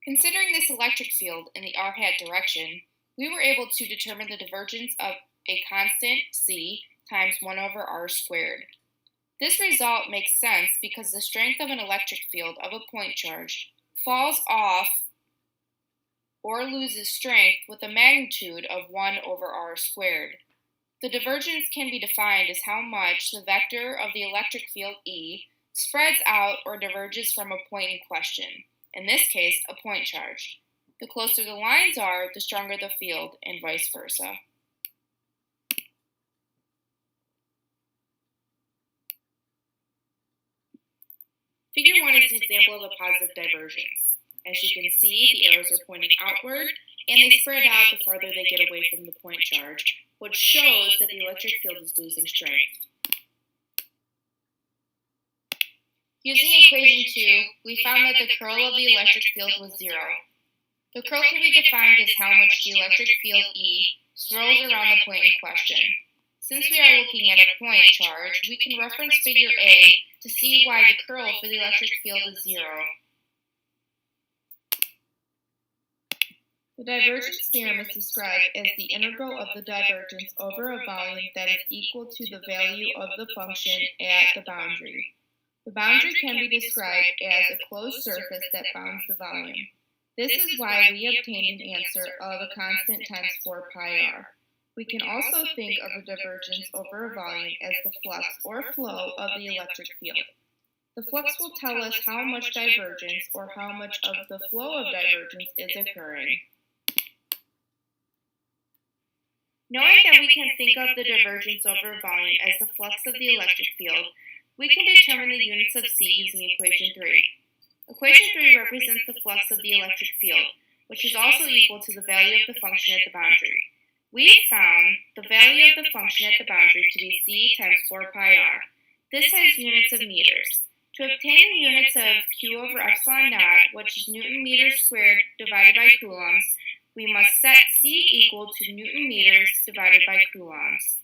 Considering this electric field in the r hat direction, we were able to determine the divergence of a constant c times 1 over r squared. This result makes sense because the strength of an electric field of a point charge falls off or loses strength with a magnitude of 1 over r squared. The divergence can be defined as how much the vector of the electric field E spreads out or diverges from a point in question, in this case, a point charge. The closer the lines are, the stronger the field, and vice versa. Figure 1 is an example of a positive divergence. As you can see, the arrows are pointing outward, and they spread out the farther they get away from the point charge, which shows that the electric field is losing strength. Using equation 2, we found that the curl of the electric field was 0. The curl can be defined as how much the electric field E swirls around the point in question. Since we are looking at a point charge, we can reference figure A to see why the curl for the electric field is 0. The divergence theorem is described as the integral of the divergence over a volume that is equal to the value of the function at the boundary. The boundary can be described as a closed surface that bounds the volume. This is why we obtained an answer of a constant times 4 pi r. We can also think of a divergence over a volume as the flux or flow of the electric field. The flux will tell us how much divergence or how much of the flow of divergence is occurring. Knowing that we can think of the divergence over a volume as the flux of the electric field, we can determine the units of C using equation 3. Equation 3 represents the flux of the electric field, which is also equal to the value of the function at the boundary. We found the value of the function at the boundary to be C times 4 pi r. This has units of meters. To obtain the units of Q over epsilon naught, which is Newton meters squared divided by coulombs, we must set C equal to Newton meters divided by coulombs.